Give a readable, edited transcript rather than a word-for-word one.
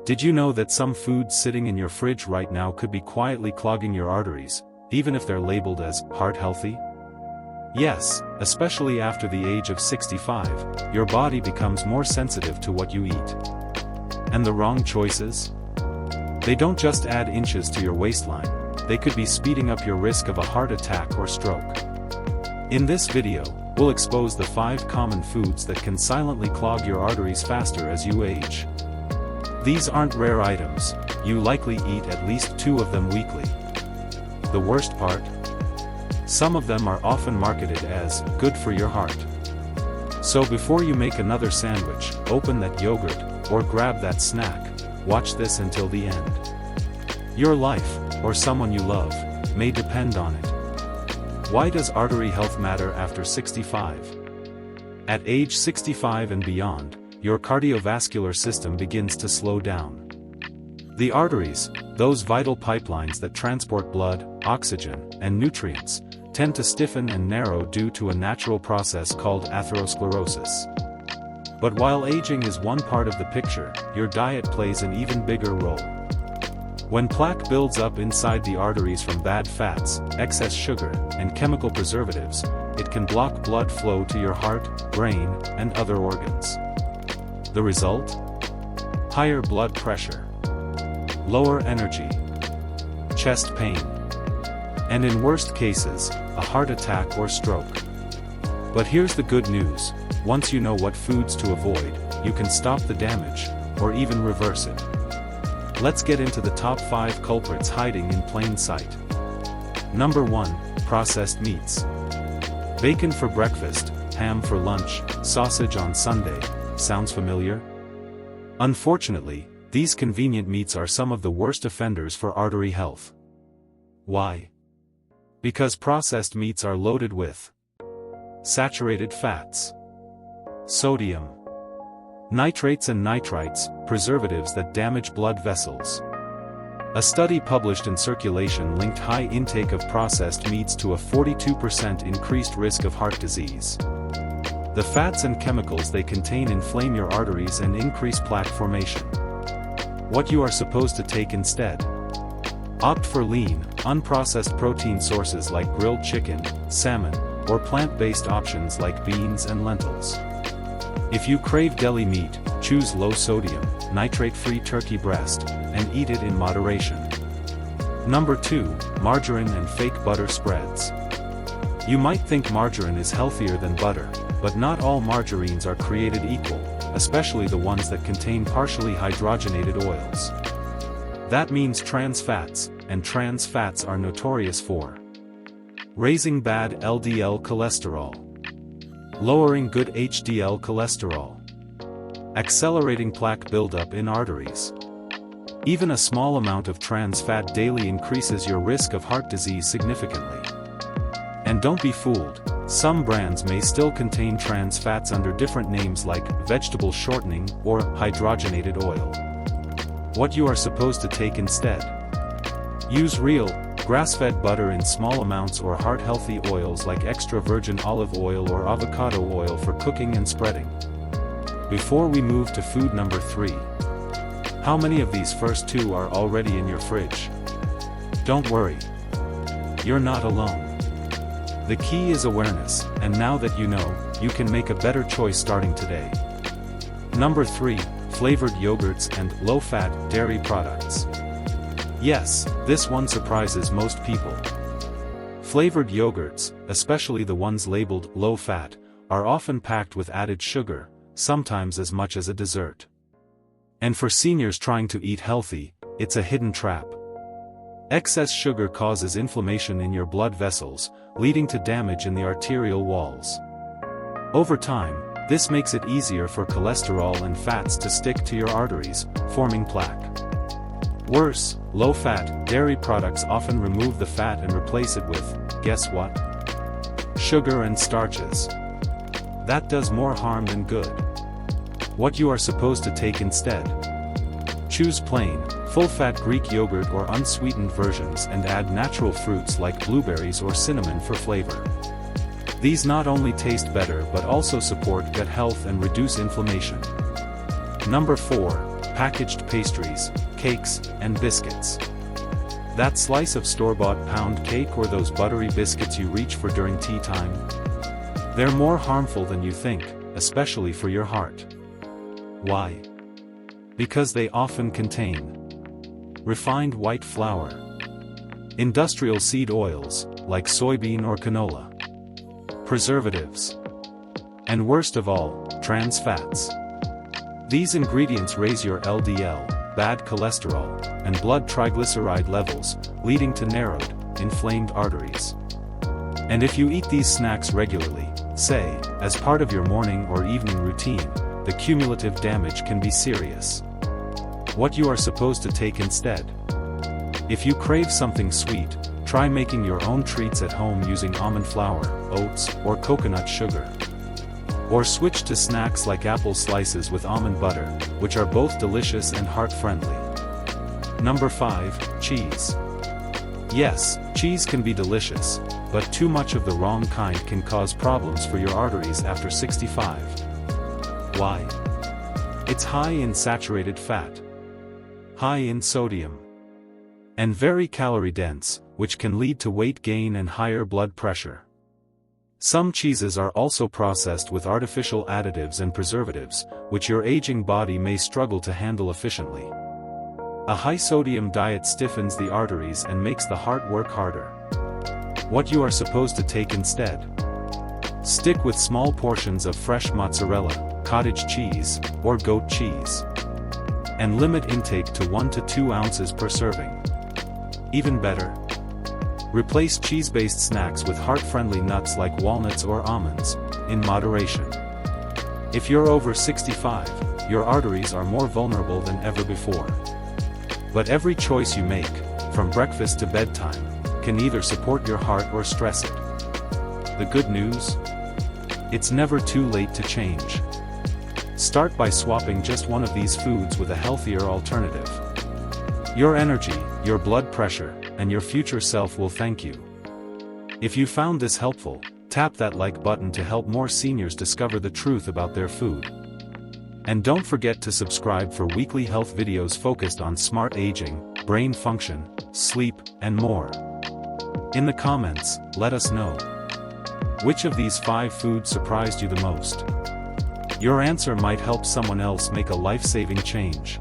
Did you know that some foods sitting in your fridge right now could be quietly clogging your arteries, even if they're labeled as heart healthy? Yes, especially after the age of 65, your body becomes more sensitive to what you eat. And the wrong choices? They don't just add inches to your waistline, they could be speeding up your risk of a heart attack or stroke. In this video, we'll expose the 5 common foods that can silently clog your arteries faster as you age. These aren't rare items, you likely eat at least 2 of them weekly. The worst part? Some of them are often marketed as good for your heart. So before you make another sandwich, open that yogurt, or grab that snack, watch this until the end. Your life, or someone you love, may depend on it. Why does artery health matter after 65? At age 65 and beyond, your cardiovascular system begins to slow down. The arteries, those vital pipelines that transport blood, oxygen, and nutrients, tend to stiffen and narrow due to a natural process called atherosclerosis. But while aging is one part of the picture, your diet plays an even bigger role. When plaque builds up inside the arteries from bad fats, excess sugar, and chemical preservatives, it can block blood flow to your heart, brain, and other organs. The result? Higher blood pressure, lower energy, chest pain, and in worst cases, a heart attack or stroke. But here's the good news, once you know what foods to avoid, you can stop the damage, or even reverse it. Let's get into the top 5 culprits hiding in plain sight. Number 1, processed meats. Bacon for breakfast, ham for lunch, sausage on Sunday. Sounds familiar? Unfortunately, these convenient meats are some of the worst offenders for artery health. Why? Because processed meats are loaded with saturated fats, sodium, nitrates and nitrites, preservatives that damage blood vessels. A study published in Circulation linked high intake of processed meats to a 42% increased risk of heart disease. The fats and chemicals they contain inflame your arteries and increase plaque formation. What you are supposed to take instead? Opt for lean, unprocessed protein sources like grilled chicken, salmon, or plant-based options like beans and lentils. If you crave deli meat, choose low-sodium, nitrate-free turkey breast, and eat it in moderation. Number 2, margarine and fake butter spreads. You might think margarine is healthier than butter, but not all margarines are created equal, especially the ones that contain partially hydrogenated oils. That means trans fats, and trans fats are notorious for raising bad LDL cholesterol, lowering good HDL cholesterol, accelerating plaque buildup in arteries. Even a small amount of trans fat daily increases your risk of heart disease significantly. And don't be fooled, some brands may still contain trans fats under different names like vegetable shortening or hydrogenated oil. What you are supposed to take instead? Use real, grass-fed butter in small amounts or heart-healthy oils like extra virgin olive oil or avocado oil for cooking and spreading. Before we move to food number 3, how many of these first 2 are already in your fridge? Don't worry, you're not alone. The key is awareness, and now that you know, you can make a better choice starting today. Number 3, flavored yogurts and low-fat dairy products. Yes, this one surprises most people. Flavored yogurts, especially the ones labeled low-fat, are often packed with added sugar, sometimes as much as a dessert. And for seniors trying to eat healthy, it's a hidden trap. Excess sugar causes inflammation in your blood vessels, leading to damage in the arterial walls. Over time, this makes it easier for cholesterol and fats to stick to your arteries, forming plaque. Worse, low-fat dairy products often remove the fat and replace it with, guess what? Sugar and starches. That does more harm than good. What you are supposed to take instead? Choose plain, full-fat Greek yogurt or unsweetened versions and add natural fruits like blueberries or cinnamon for flavor. These not only taste better but also support gut health and reduce inflammation. Number 4, packaged pastries, cakes, and biscuits. That slice of store-bought pound cake or those buttery biscuits you reach for during tea time? They're more harmful than you think, especially for your heart. Why? Because they often contain refined white flour, industrial seed oils, like soybean or canola, preservatives, and worst of all, trans fats. These ingredients raise your LDL, bad cholesterol, and blood triglyceride levels, leading to narrowed, inflamed arteries. And if you eat these snacks regularly, say, as part of your morning or evening routine, the cumulative damage can be serious. What you are supposed to take instead? If you crave something sweet, try making your own treats at home using almond flour, oats, or coconut sugar. Or switch to snacks like apple slices with almond butter, which are both delicious and heart-friendly. Number 5, cheese. Yes, cheese can be delicious, but too much of the wrong kind can cause problems for your arteries after 65. Why? It's high in saturated fat, high in sodium, and very calorie-dense, which can lead to weight gain and higher blood pressure. Some cheeses are also processed with artificial additives and preservatives, which your aging body may struggle to handle efficiently. A high-sodium diet stiffens the arteries and makes the heart work harder. What you are supposed to take instead? Stick with small portions of fresh mozzarella, cottage cheese, or goat cheese. And limit intake to 1 to 2 ounces per serving. Even better, replace cheese-based snacks with heart-friendly nuts like walnuts or almonds, in moderation. If you're over 65, your arteries are more vulnerable than ever before. But every choice you make, from breakfast to bedtime, can either support your heart or stress it. The good news? It's never too late to change. Start by swapping just one of these foods with a healthier alternative. Your energy, your blood pressure, and your future self will thank you. If you found this helpful, tap that like button to help more seniors discover the truth about their food. And don't forget to subscribe for weekly health videos focused on smart aging, brain function, sleep, and more. In the comments, let us know. Which of these 5 foods surprised you the most? Your answer might help someone else make a life-saving change.